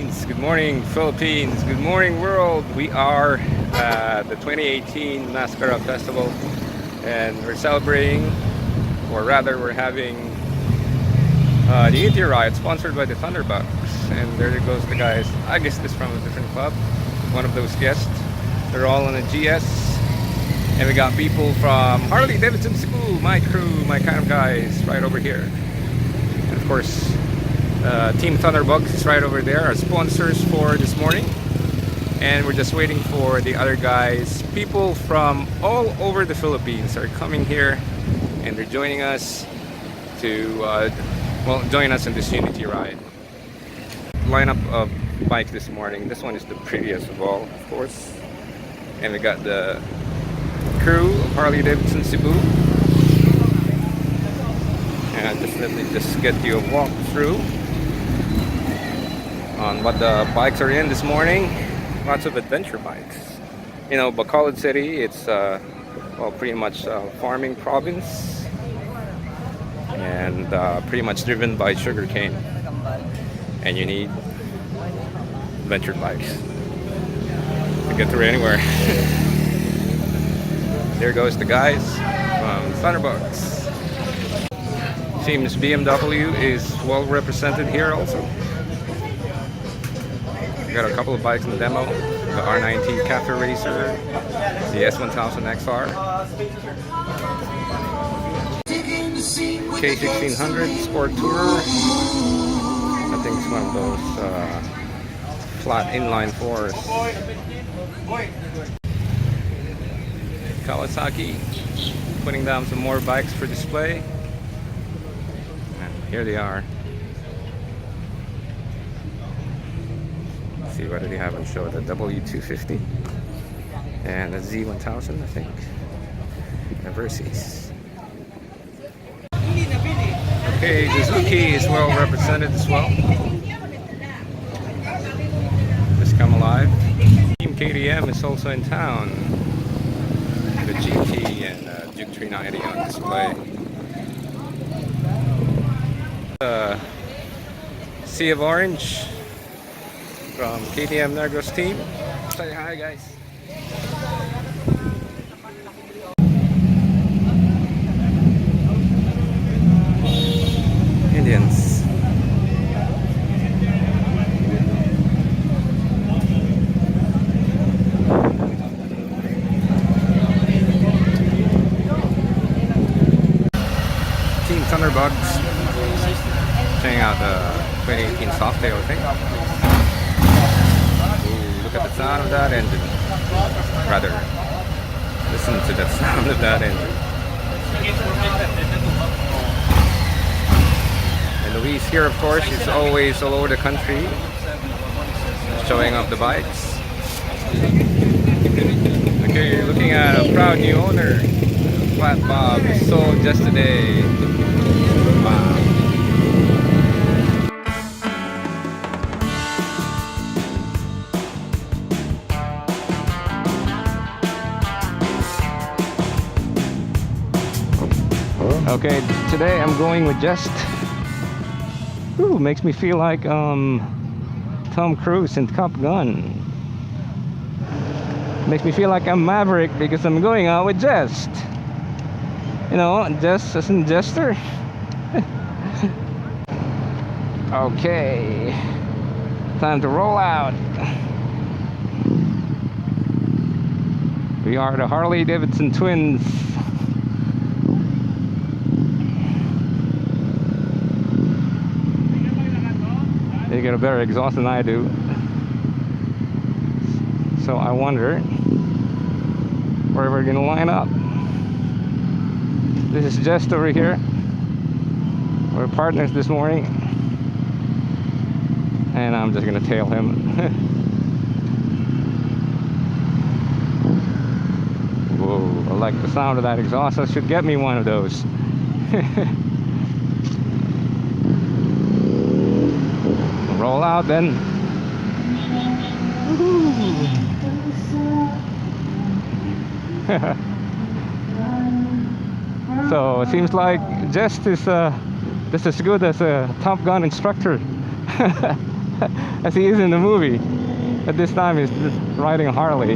Philippines. Good morning, Philippines. Good morning, world. We are at the 2018 Masskara Festival, and we're celebrating, or rather, we're having the Unity Ride sponsored by the Thunderbugs. And there goes the guys. I guess this from a different club. One of those guests. They're all on a GS, and we got people from Harley-Davidson, Cebu, my crew, my kind of guys, right over here. And of course, Team Thunderbugs is right over there, our sponsors for this morning. And we're just waiting for the other guys. People from all over the Philippines are coming here, and they're joining us to join us in this Unity Ride. Lineup of bikes this morning. This one is the prettiest of all, of course. And we got the crew of Harley-Davidson Cebu. And let me just get you a walkthrough on what the bikes are in this morning. Lots of adventure bikes. You know, Bacolod City, it's pretty much a farming province, and pretty much driven by sugarcane. And you need adventure bikes to get through anywhere. There goes the guys from Thunderbugs. Seems BMW is well represented here also. We got a couple of bikes in the demo. The R90 Cafe Racer, the S1000 XR, K1600 Sport Tourer. I think it's one of those flat inline fours. Kawasaki putting down some more bikes for display. And here they are. Let's see, what do they have on show? The W250 and the Z1000, I think. The Versys. Okay, Suzuki is well represented as well. Just come alive. Team KTM is also in town. The GT and Duke 390 on display. Sea of Orange from KTM Negros team. Say hi, guys. Indians. Team Thunderbugs. Checking out the 2018 Softail, I think. Ooh, look at the sound of that engine. Rather, listen to the sound of that engine. And Luis here, of course, is always all over the country, showing off the bikes. Okay, you're looking at a proud new owner. Flat Bob sold just today. Wow. Okay, today I'm going with Just. Ooh, makes me feel like Tom Cruise in Top Gun. Makes me feel like I'm Maverick because I'm going out with Just. You know, Just as in Jester. Okay, time to roll out. We are the Harley-Davidson twins. They get a better exhaust than I do. So I wonder where we're gonna line up. This is Just over here. We're partners this morning. And I'm just gonna tail him. Whoa, I like the sound of that exhaust. I should get me one of those. Roll out then. So it seems like Just is just as good as a Top Gun instructor. as he is in the movie. But this time he's riding a Harley,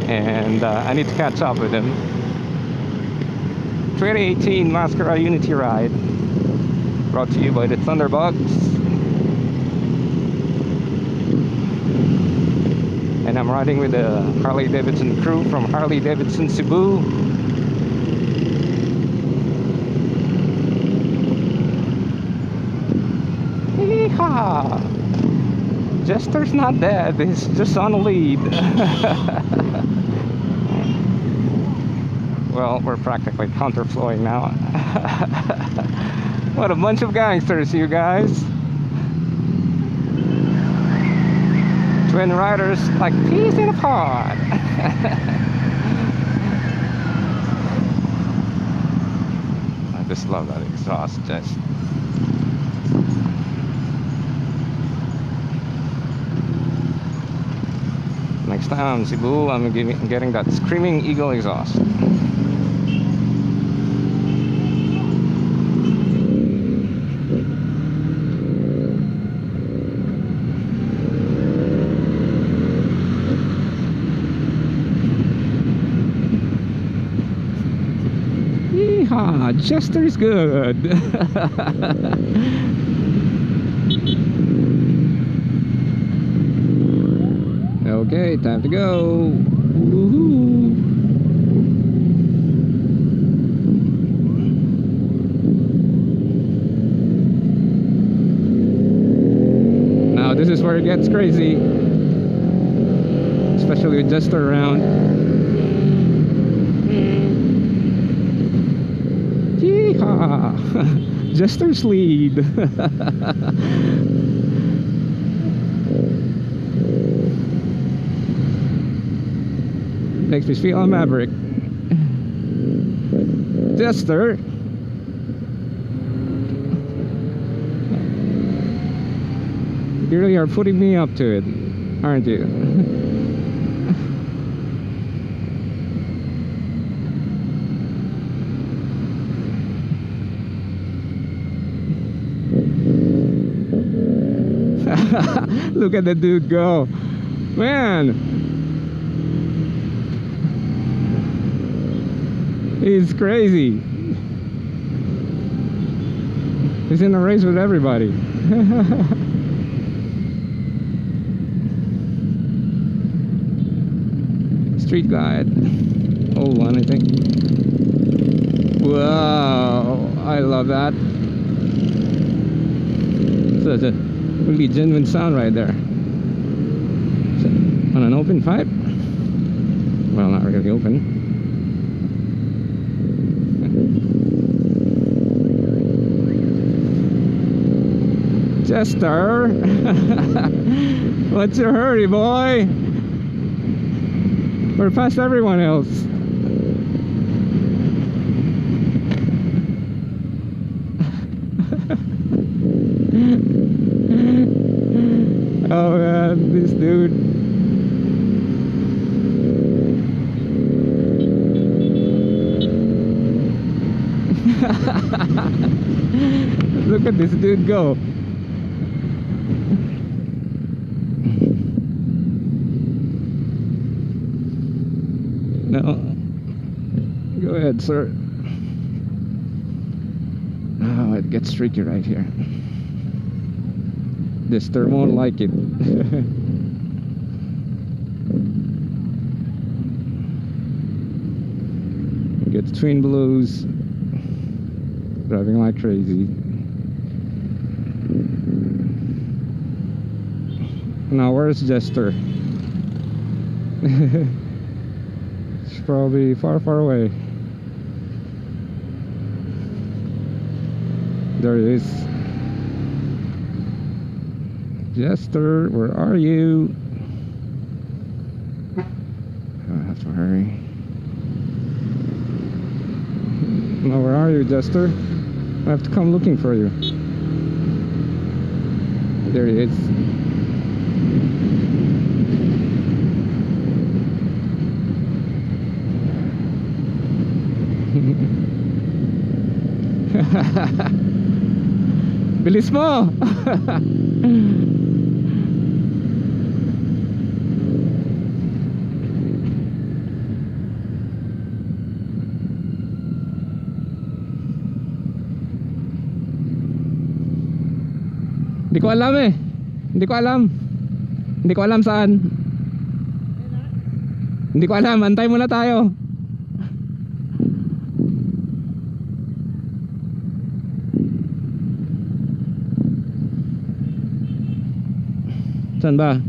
and I need to catch up with him. 2018 Masskara Unity Ride, brought to you by the Thunderbugs. And I'm riding with the Harley-Davidson crew from Harley-Davidson Cebu. Yeehaw! Jester's not dead, he's just on a lead. Well, we're practically counterflowing now. What a bunch of gangsters, you guys. Twin riders like peas in a pod. I just love that exhaust. Just next time Cebu, I'm getting that Screaming Eagle exhaust. Yeehaw, Jester's good. Okay, time to go. Woohoo. Now this is where it gets crazy, especially with Jester around. Yeehaw! Jester's lead. Makes me feel a maverick. Jester. You really are putting me up to it, aren't you? Look at the dude go. Man. He's crazy. He's in a race with everybody. Street glide. Old one, I think. Wow, I love that. So it's a really genuine sound right there. So, on an open pipe? Well, not really open. Jester, what's your hurry, boy? We're past everyone else. Oh man, this dude. Look at this dude go. No. Go ahead, sir. Oh, it gets tricky right here. This turn won't like it. Get twin blues. Driving like crazy. Now where's Jester? It's probably far, far away. There it is. Jester, where are you? I have to hurry. Now where are you, Jester? I have to come looking for you. There he is. Bilis mo! Hindi ko alam eh. Hindi ko alam. Hindi ko alam saan. Hindi ko alam. Antay muna tayo. Saan ba?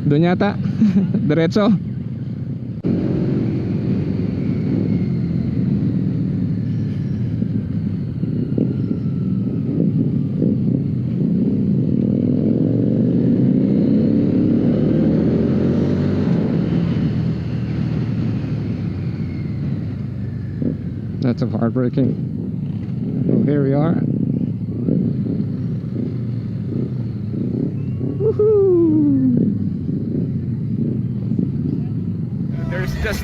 Doon yata. Diretso. That's so heartbreaking. Oh, here we are. Woohoo! There's just